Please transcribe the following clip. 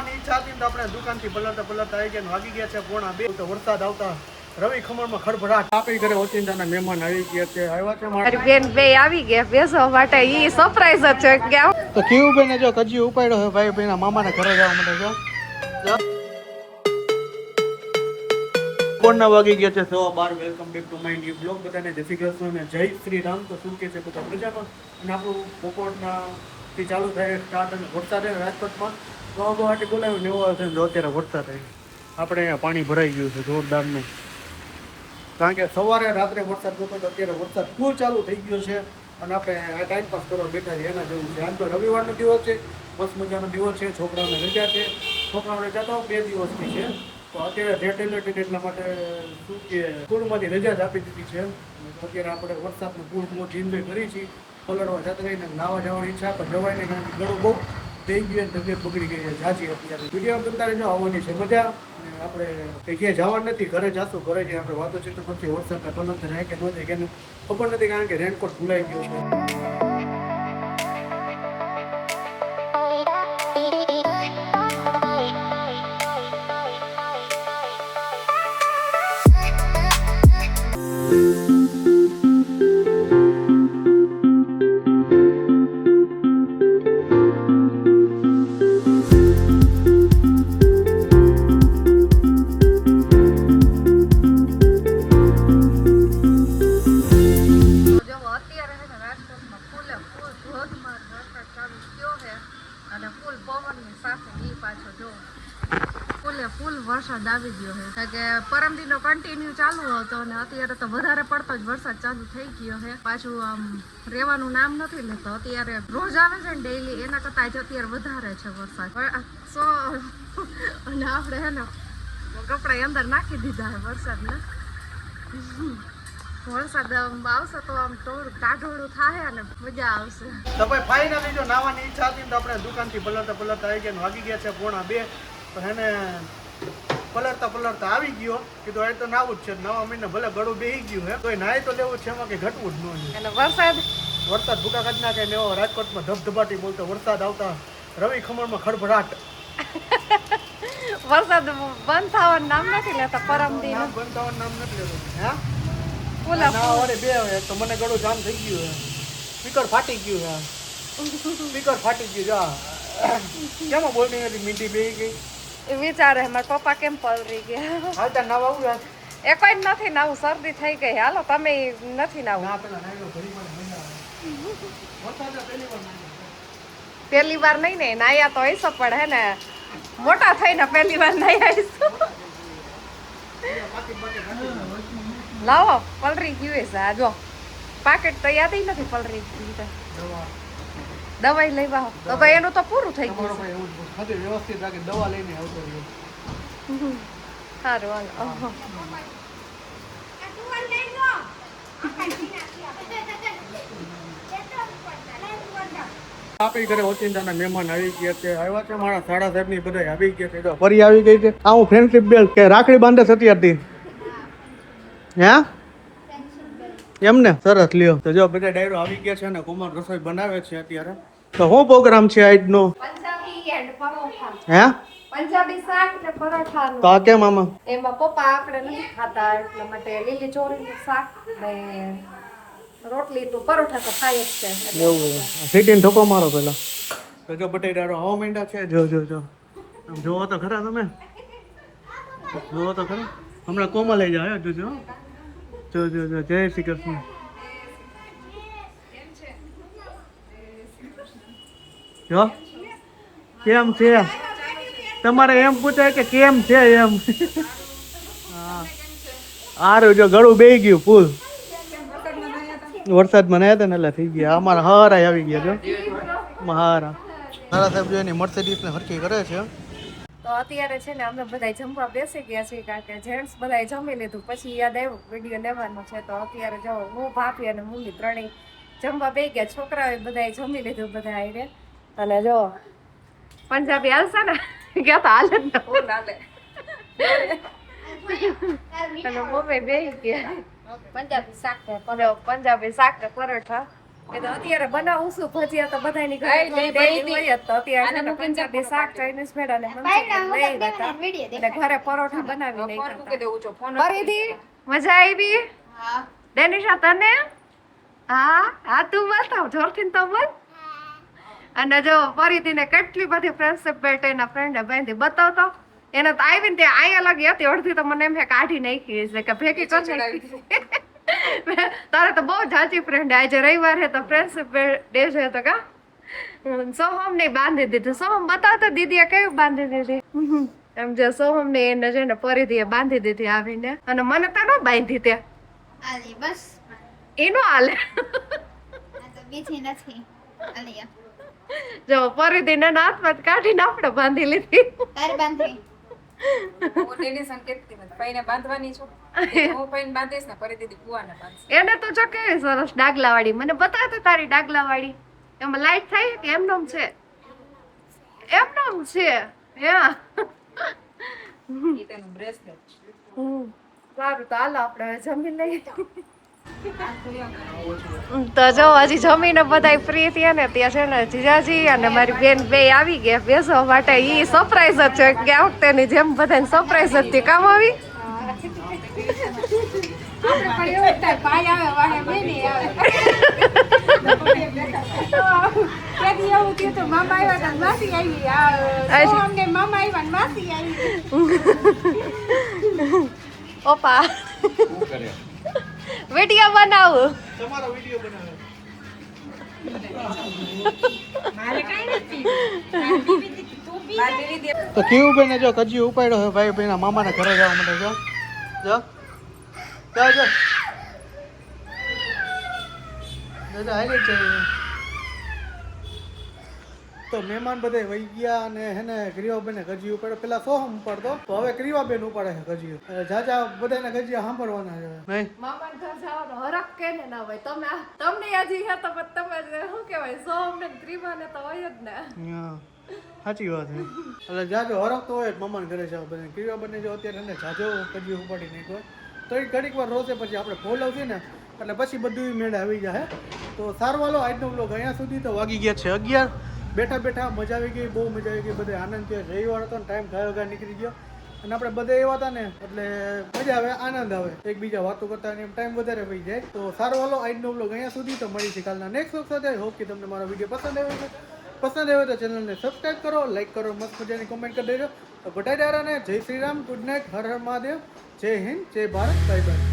નાવાની ઈચ્છા હતી તો આપણે દુકાનથી પલળતા પલળતા આવી ગયા વાગી ગયા છે 1:30 તો વરસાદ આવતા રવિ ખમણમાં ખડભડાટ આપી ઘરે ઓચિંતાના મહેમાન આવી ગયા છે આવ્યા છે મારી બેન બે આવી ગયા બેસવા માટે ઈ સરપ્રાઈઝ જ છે કે તો કેવું બેને જો કજી ઉપાડ્યો છે ભાઈ બેના મામાના ઘરે જવા માટે જો 1 વાગી ગયા છે 12:15 welcome back to my new blog બધાને જય શ્રી કૃષ્ણ અને જય શ્રી રામ તો શું કે છે બધા મજામાં અને આપણું બપોરના થી ચાલુ થાય સ્ટાર્ટ અને વરસાદ રાજકોટમાં ગુવાહાટી બોલાવ્યું ને એવો છે જો અત્યારે વરસાદ આવી આપણે અહીંયા પાણી ભરાઈ ગયું છે જોરદારનું કારણ કે સવારે રાત્રે વરસાદ નહોતો તો અત્યારે વરસાદ ફૂલ ચાલુ થઈ ગયો છે અને આપણે આ ટાઈમ પાસ કરવા બેઠા છીએ એના જેવું છે આમ તો રવિવારનો દિવસ છે મસ્ત મજાનો દિવસ છે છોકરાઓને રજા છે છોકરાઓને રજા તો 2 દિવસની છે તો અત્યારે રેડ એલર્ટ એટલા માટે શું કે સ્કૂલમાંથી રજા જ આપી દીધી છે અત્યારે આપણે વરસાદનો પૂર મોજ એન્જોય કરી છીએ પલળવા જતા રહીને નાવા જવાની ઈચ્છા પણ જવાય નહીં કારણ કે ગળું બહુ થઈ ગયું તબિયત બગડી ગઈ છે જાજી અત્યારે વિડીયો બનતા રહેજો આવવાની છે મજા અને આપણે ક્યાંય જવાનું નથી ઘરે જાશું ઘરે જઈએ આપણે વાતો છે તો પછી વરસાદના પલળતા જાય કે ન જાય કે ખબર નથી કારણ કે રેનકોટ ભૂલાઈ ગયો છે ફૂલ વરસાદ આવી ગયો છે કે પરમદીનો કન્ટિન્યુ ચાલુ હતો અને અત્યારે તો વધારે પડતો જ વરસાદ ચાલુ થઈ ગયો છે પાછું આમ રહેવાનું નામ નથી લેતો અત્યારે રોજ આવે છે ને ડેઈલી એના કરતા જ અત્યારે વધારે છે વરસાદ અને આપણે હે ને કપડા અંદર નાખી દીધા છે વરસાદને વરસાદ આવશે તો આમ થોડું ટાઢોળું થાય અને મજા આવશે તો ભાઈ ફાઇનલી જો નાવાની ઈચ્છા હતી તો આપણે દુકાનથી પલળતા પલળતા આવી ગયા વાગી ગયા છે 1:30 પણ એને પલળતા પલળતા આવી ગયો કીધું આ તો નાવું જ છે નવા મહિને ભલે ગળું બેહી ગયું હે તો નાય તો લેવું છે એમાં કે ઘટવું જ ન અને વરસાદ ભૂકા કાઢ નાખે ને એવો રાજકોટમાં ધબધબાટી બોલતો વરસાદ આવતા રવિ ખમણમાં ખડભડાટ વરસાદ બંધ થવાનું નામ નથી લેતા પરમદીનો બંધ થવાનું નામ નથી લેતું હે ફૂલા નાવારે બે હવે તો મને ગળું જામ થઈ ગયું હે સ્પીકર ફાટી ગયું હે સ્પીકર ફાટી ગયું જા કેમાં બોલતી હતી મીઠી બેહી ગઈ વિચારે મારા પપ્પા કેમ પલરી ગયા હાલતા નાવા આવું એ કોઈ નથી નાવું શરદી થઈ ગઈ હાલો તમે નથી નાવું ના પેલા નાયલો ઘડી માં મજા આવે વરસાદ પહેલી વાર પહેલી વાર નહીં ને નાયા તો હશે પણ હે ને મોટા થઈને પહેલી વાર નહીં આવીશું લાવો પલરી ગયું છે આ જો પાકેટ તો યાદ નથી પલરી ગયું દવાઈ લેવા તો એનું તો પૂરું થઈ ગયું વ્યવસ્થિત રાખી દવા લઈને આવતો રહ્યો સારું હાલો આપી ઘરે ઓચિંતાના મહેમાન આવી ગયા છે આવ્યા છે મારા સાડા સાહેબની બધા આવી ગયા છે ફરી આવી ગઈ છે આ હું ફ્રેન્ડશિપ બેલ્ટ કે રાખડી બાંધે થતી હતી હે એમને સરસ લ્યો તો જો બધા ડાયરો આવી ગયા છે ને કોમર રસોઈ બનાવે છે અત્યારે તો શું પ્રોગ્રામ છે આજનો પંજાબી એન્ડ પરોઠા હે પંજાબી શાક ને પરોઠા તો આ કેમ આમાં એમાં પપ્પા આપણે નથી ખાતા એટલા માટે લીલી ચોરીનું શાક ને રોટલી તો પરોઠા તો ખાય જ છે એવું સીટીને ઠોકો મારો પેલા તો જો બટેટારો હવા માંડ્યા છે જો જો જો આમ જોવો તો ખરા તમે જોવો તો ખરા હમણાં કોમા લઈ જાય જોજો જો જો જો જય શ્રી કૃષ્ણ જો કેમ છે તમારે એમ પૂછાય કે કેમ છે એમ હા સારું જો ગળું બેહી ગયું ફૂલ વરસાદમાં નાયા હતા ને એટલે થઈ ગયા અમારા હારા આવી ગયા જો હારા સારા સાહેબ જો એની મર્સિડીઝને હરકી કરે છે તો અત્યારે છે ને અમે બધા જમવા બેસી ગયા છીએ કારણ કે જેન્ટ્સ બધા જમી લીધું પછી યાદ આવ્યું વિડીયો લેવાનો છે તો અત્યારે જો હું ભાભી અને મમ્મી ત્રણેય જમવા બે ગયા છોકરાઓએ બધા જમી લીધું બધા આવીને અને જો પંજાબી હાલશે ને ગયા તો હાલે જ ને ફૂલ હાલે અને મમ્મી બે ગયા પંજાબી શાક પંજાબી શાક પરોઠા એ તો અત્યારે બનાવું છું ભજીયા તો બધાની ઘરે આઈ લઈ daily બધી. હોય જ. તો અત્યારે છે આને ને મૂકીને પંજાબી જમવાનું શાક, પાડે. ચાઇનીઝ ભેળ અને મંચુરિયન લઈ લેતા. અને ઘરે પરોઠા બનાવી નહીં ફોન મૂકી કરતા. દેવું છો ફોન ફરીથી મજા આવી ડેનિશા તને? હા તું બતાવ જોરથી તો બોલ. અને જો ફરીથી ને કેટલી બધી ફ્રેન્ડશિપ બેલ્ટ એના ફ્રેન્ડે બાંધી બતાવતો. એને તો આવીને ત્યાં અહીંયા લાગી હતી અડધી તો મને એમ કાઢી નાખી છે કે ભેગી કરી નાખી. તારે તો બહુ જાચી ફ્રેન્ડ આજે રવિવાર છે તો ફ્રેન્ડશિપ ડે છે તો કા સોહમ ને બાંધી દીધું. સોહમ બતાવતો દીદીએ કેવું બાંધી દીધી. એમ જે સોહમ ને એને છે ને ફરીથી એ બાંધી દીધી આવીને અને મને તો ન બાંધી તે આલી બસ એનો હાલે. આ તો બીજી નથી આલિયા જો ફરીથી ને હાથમાં કાઢીને આપણે બાંધી લીધી. તારે બાંધવી હું ટેલિશન કેતી નથી પૈને બાંધવાની છું હું પૈને બાંધીશ ને ફરી દીદી કુવાને બાંધશે એને તો જો કેવી સરસ ડાગલા વાળી મને બતાવ તો તારી ડાગલા વાળી એમાં લાઈટ થાય કે એમનેમ છે એમનેમ છે યા ઈ તેનું બ્રેસલેટ સારું તો હાલો આપણે હવે જમી લઈએ. તો જો હજી જમીને બધા ફ્રી થયા ને ત્યાં છે ને જીજાજી અને મારી બેન બે આવી ગયા બેસવા માટે. ઈ સરપ્રાઈઝ જ છે કે આ વખતેની જેમ બધાને સરપ્રાઈઝ જ હતી. કામ આવી ઓપા વિડીયો બનાવું. તમારો વિડીયો બનાવે તો કેવું બેને જો કજી ઉપાડ્યો છે ભાઈ ભાઈના મામાના ઘરે જવા માટે જો જો જો જો જો હાલી છે. તો મહેમાન બધે વહી ગયા અને હેને ગ્રીવાબેને ગજી ઉપાડ્યો. પેલા સોહમ ઉપાડતો તો હવે ગ્રીવાબેન ઉપાડે છે ગજી. જાજા બધાને ગજી સાંભળવાના છે નહીં મામાન ઘર જવાનો હરખ કે ને ના હોય તમે તમને યાદી હે તો પણ તમે શું કહેવાય સોમ ને ગ્રીવા ને તો હોય જ ને. હા સાચી વાત છે. એટલે જાજો હરખ તો હોય જ મામાને ઘરે જાવ બધા ગ્રીવાબેને જો અત્યારે એને જાજો ગજી ઉપાડી નાખ્યો તો એ ઘડીક વાર રોશે પછી આપણે બોલાવશે ને એટલે પછી બધું મેળે આવી જાય. તો સારું હાલો આજનો બ્લોગ અહીંયા સુધી તો વાગી ગયા છે 11. બેઠા બેઠા મજા આવી ગઈ, બહુ મજા આવી ગઈ, બધે આનંદ થયો. રવિવાર હતો ને ટાઈમ ખાયો વગર નીકળી ગયો અને આપણે બધે એવા હતા ને એટલે મજા આવે, આનંદ આવે, એકબીજા વાતો કરતા અને એમ ટાઈમ વધારે વહી જાય. તો સારો હાલો આજનો બ્લોગ અહીંયા સુધી. તો મળી છે કાલના નેક્સ્ટ બ્લોગ સાથે. હોપ કે તમને મારો વિડીયો પસંદ આવ્યો છે. પસંદ આવ્યો તો ચેનલને સબસ્ક્રાઈબ કરો, લાઈક કરો, મસ્ત મજાની કોમેન્ટ કરી દેજો. તો બધાય ડારાને જય શ્રી રામ, ગુડ નાઇટ, હર હર મહાદેવ, જય હિન્દ, જય ભારત, બાય બાય.